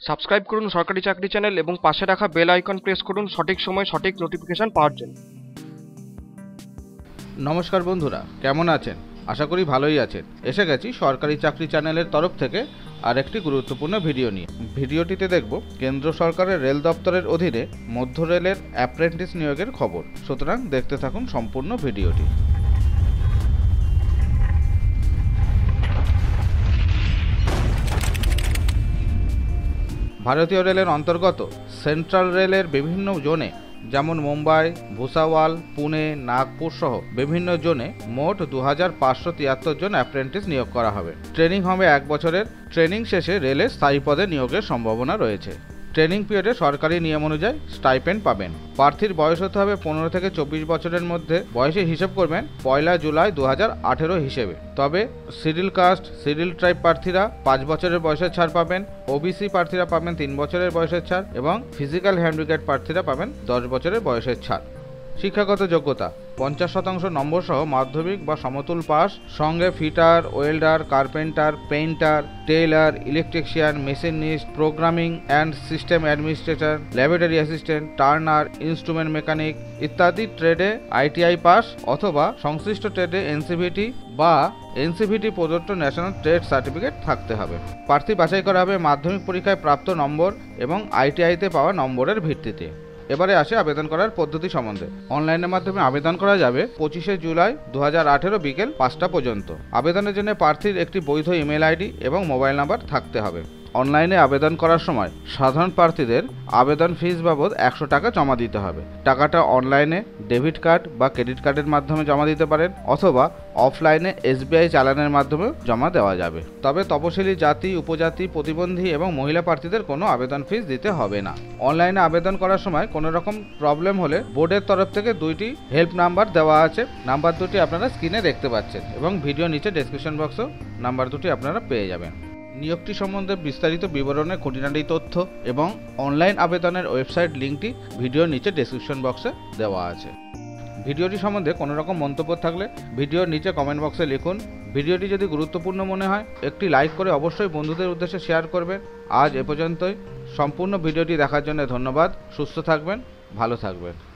Subscribe করুন সরকারি চাকরি চ্যানেল এবং পাশে রাখা বেল আইকন প্রেস করুন সঠিক সময় সঠিক নোটিফিকেশন পাওয়ার জন্য। নমস্কার বন্ধুরা, কেমন আছেন? আশা করি ভালোই আছেন। এসে গেছি সরকারি চাকরি চ্যানেলের তরফ থেকে আরেকটি গুরুত্বপূর্ণ ভিডিও নিয়ে। ভিডিওটিতে দেখব কেন্দ্র সরকারের রেল দপ্তরের অধীনে মধ্য রেলের অ্যাপ্রেন্টিস নিয়োগের খবর। সুতরাং দেখতে থাকুন সম্পূর্ণ ভিডিওটি। ভারতীয় রেলের অন্তর্গত সেন্ট্রাল রেলের বিভিন্ন জোনে যেমন মুম্বাই, ভুসাওয়াল, পুনে, নাগপুর সহ বিভিন্ন জোনে মোট 2573 জন অ্যাপ্রেন্টিস নিয়োগ করা হবে। ট্রেনিং হবে 1 বছরের। ট্রেনিং শেষে রেলে স্থায়ী পদে নিয়োগের সম্ভাবনা রয়েছে। ট্রেনিং পিরিয়ডে সরকারি নিয়ম অনুযায়ী স্টাইপেন্ড পাবেন। প্রার্থীর বয়স হতে হবে 15 থেকে 24 বছরের মধ্যে। বয়সে হিসেব করবেন 1 জুলাই 2018 হিসেবে। তবে শিডিউল কাস্ট, শিডিউল ট্রাইব প্রার্থীরা 5 বছরের বয়সের ছাড় পাবেন, ওবিসি প্রার্থীরা পাবেন 3 বছরের বয়সের ছাড় এবং ফিজিক্যাল হ্যান্ডিক্যাপ প্রার্থীরা পাবেন 10 বছরের বয়সের ছাড়। শিক্ষাগত যোগ্যতা 50% নম্বর সহ মাধ্যমিক বা সমতুল পাস, সঙ্গে fitter, welder, carpenter, painter, tailor, electrician, machinist, programming and system administrator, laboratory assistant, turner, instrument mechanic ইত্যাদি ট্রেডে আইটিআই পাস অথবা সংশ্লিষ্ট ট্রেডে এনসিভিটি বা এনসিভিটি প্রদত্ত ন্যাশনাল ট্রেড সার্টিফিকেট থাকতে হবে। প্রার্থী বাছাই করা হবে মাধ্যমিক পরীক্ষায় প্রাপ্ত নম্বর এবং আইটিআইতে পাওয়া নম্বরের ভিত্তিতে। এবারে আসে আবেদন করার পদ্ধতি সম্বন্ধে। অনলাইনের মাধ্যমে আবেদন করা যাবে 25 জুলাই 2018 বিকেল 5টা পর্যন্ত। আবেদনের জন্য প্রার্থীর একটি বৈধ ইমেল আইডি এবং মোবাইল নাম্বার থাকতে হবে। অনলাইনে আবেদন করার সময় সাধারণ প্রার্থীদের আবেদন ফিস বাবদ 100 টাকা জমা দিতে হবে। টাকাটা অনলাইনে ডেবিট কার্ড বা ক্রেডিট কার্ডের মাধ্যমে জমা দিতে পারেন অথবা অফলাইনে এসবিআই চালানের মাধ্যমে জমা দেওয়া যাবে। তবে তপশিলি জাতি, উপজাতি, প্রতিবন্ধী এবং মহিলা প্রার্থীদের কোনো আবেদন ফিস দিতে হবে না। অনলাইনে আবেদন করার সময় কোনো রকম প্রবলেম হলে বোর্ডের তরফ থেকে 2টি হেল্প নাম্বার দেওয়া আছে। নাম্বার দুটি আপনারা স্ক্রিনে দেখতে পাচ্ছেন এবং ভিডিও নিচে ডেসক্রিপশন বক্সেও নাম্বার দুটি আপনারা পেয়ে যাবেন। নিয়োগটি সম্বন্ধে বিস্তারিত বিবরণের খুঁটিনাটি তথ্য এবং অনলাইন আবেদনের ওয়েবসাইট লিঙ্কটি ভিডিওর নিচে ডেসক্রিপশন বক্সে দেওয়া আছে। ভিডিওটি সম্বন্ধে কোনো রকম মন্তব্য থাকলে ভিডিওর নিচে কমেন্ট বক্সে লিখুন। ভিডিওটি যদি গুরুত্বপূর্ণ মনে হয় একটি লাইক করে অবশ্যই বন্ধুদের উদ্দেশ্যে শেয়ার করবেন। আজ এ পর্যন্তই। সম্পূর্ণ ভিডিওটি দেখার জন্য ধন্যবাদ। সুস্থ থাকবেন, ভালো থাকবেন।